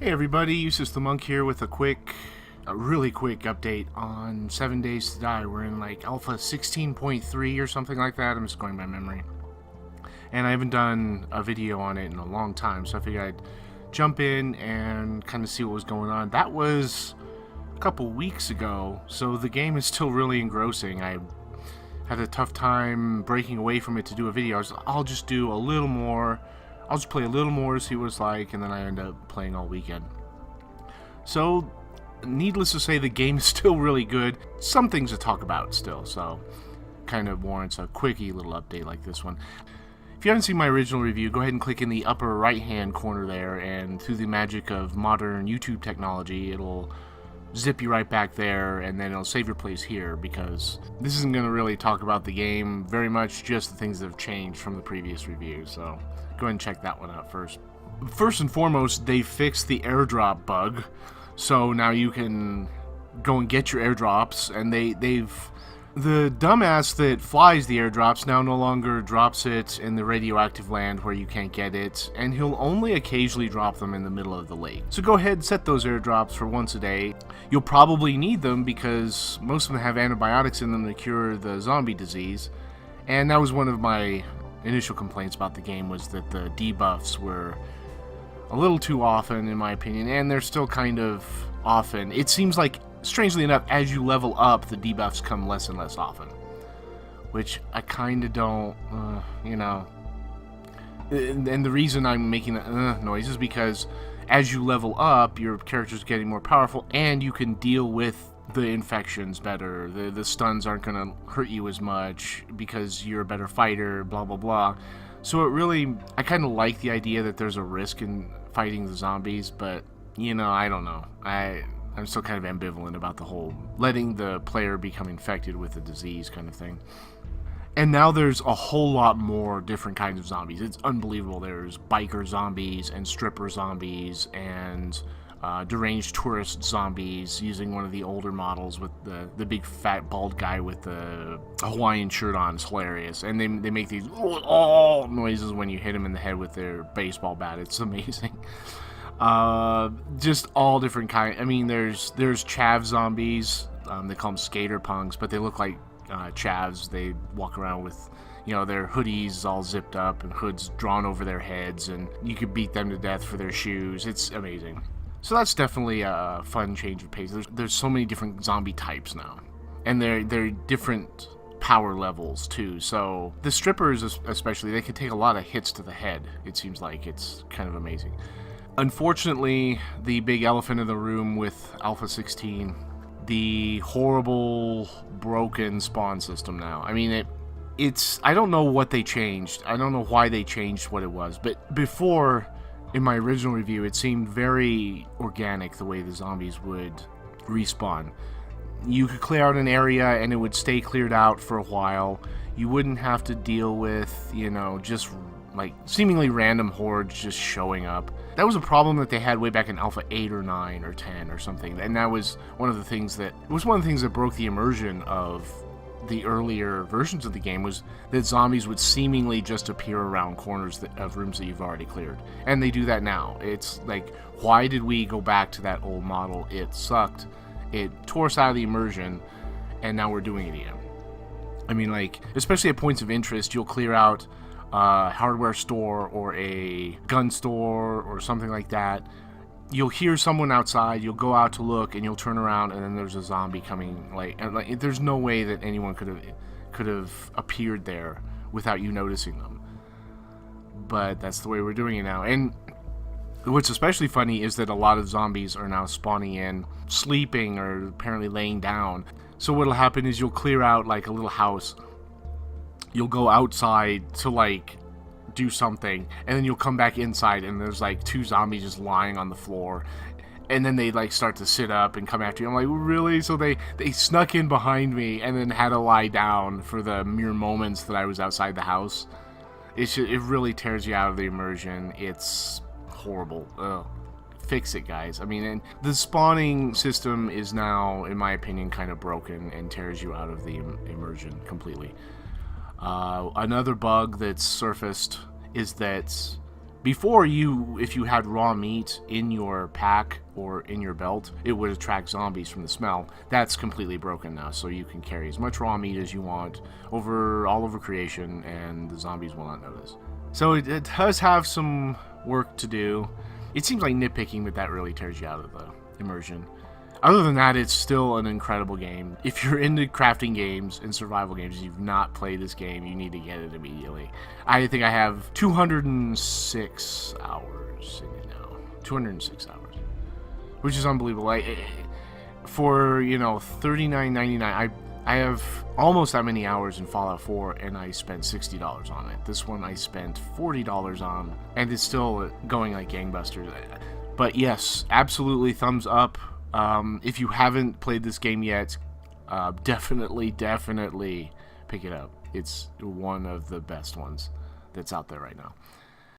Hey everybody, Useless the Monk here with a really quick update on 7 Days to Die. We're in like Alpha 16.3 or something like that. I'm just going by memory. And I haven't done a video on it in a long time, so I figured I'd jump in and kind of see what was going on. That was a couple weeks ago, so the game is still really engrossing. I had a tough time breaking away from it to do a video. I'll just do a little more. I'll just play a little more to see what it's like, and then I end up playing all weekend. So, needless to say, the game is still really good. Some things to talk about still, so kind of warrants a quickie little update like this one. If you haven't seen my original review, go ahead and click in the upper right-hand corner there, and through the magic of modern YouTube technology, it'll zip you right back there, and then it'll save your place here, because this isn't going to really talk about the game very much, just the things that have changed from the previous review, so go ahead and check that one out first. First and foremost, they fixed the airdrop bug, so now you can go and get your airdrops, and the dumbass that flies the airdrops now no longer drops it in the radioactive land where you can't get it, and he'll only occasionally drop them in the middle of the lake. So go ahead and set those airdrops for once a day. You'll probably need them because most of them have antibiotics in them to cure the zombie disease, and that was one of my initial complaints about the game, was that the debuffs were a little too often, in my opinion, and they're still kind of often. It seems like, strangely enough, as you level up, the debuffs come less and less often, which I kind of don't, And the reason I'm making that noise is because as you level up, your character's getting more powerful, and you can deal with the infections better. The stuns aren't going to hurt you as much because you're a better fighter, blah, blah, blah. So I kind of like the idea that there's a risk in fighting the zombies, but, I don't know. I'm still kind of ambivalent about the whole letting the player become infected with the disease kind of thing. And now there's a whole lot more different kinds of zombies. It's unbelievable. There's biker zombies and stripper zombies and deranged tourist zombies, using one of the older models with the big fat bald guy with the Hawaiian shirt on. It's hilarious. And they make these noises when you hit them in the head with their baseball bat. It's amazing. Just all different kind. I mean, there's chav zombies. They call them skater punks, but they look like chavs. They walk around with their hoodies all zipped up and hoods drawn over their heads, and you could beat them to death for their shoes. It's amazing. So that's definitely a fun change of pace. There's so many different zombie types now, and they're different power levels too. So the strippers especially, they can take a lot of hits to the head. It seems like it's kind of amazing. Unfortunately, the big elephant in the room with Alpha 16, the horrible broken spawn system now. I mean, I don't know what they changed. I don't know why they changed what it was, but before, in my original review, it seemed very organic the way the zombies would respawn. You could clear out an area and it would stay cleared out for a while. You wouldn't have to deal with, just like seemingly random hordes just showing up. That was a problem that they had way back in Alpha 8 or 9 or 10 or something, and that was one of the things that broke the immersion of the earlier versions of the game, was that zombies would seemingly just appear around corners of rooms that you've already cleared. And they do that now. It's like, why did we go back to that old model? It sucked. It tore us out of the immersion, and now we're doing it again. I mean, like, especially at points of interest, you'll clear out a hardware store or a gun store or something like that. You'll hear someone outside, you'll go out to look, and you'll turn around, and then there's a zombie coming. Like there's no way that anyone could have appeared there without you noticing them. But that's the way we're doing it now. And what's especially funny is that a lot of zombies are now spawning in, sleeping, or apparently laying down. So what'll happen is you'll clear out like a little house. You'll go outside to like do something, and then you'll come back inside, and there's like two zombies just lying on the floor, and then they like start to sit up and come after you. I'm like, really? So they snuck in behind me and then had to lie down for the mere moments that I was outside the house. It really tears you out of the immersion. It's horrible. Ugh. Fix it, guys. I mean, and the spawning system is now, in my opinion, kind of broken and tears you out of the immersion completely. Another bug that's surfaced is that Before, if you had raw meat in your pack or in your belt, it would attract zombies from the smell. That's completely broken now, so you can carry as much raw meat as you want all over creation, and the zombies will not notice. So it does have some work to do. It seems like nitpicking, but that really tears you out of the immersion. Other than that, it's still an incredible game. If you're into crafting games and survival games and you've not played this game, you need to get it immediately. I think I have 206 hours in it now. 206 hours. Which is unbelievable. For, $39.99, I have almost that many hours in Fallout 4, and I spent $60 on it. This one I spent $40 on, and it's still going like gangbusters. But yes, absolutely thumbs up. If you haven't played this game yet, definitely pick it up. It's one of the best ones that's out there right now.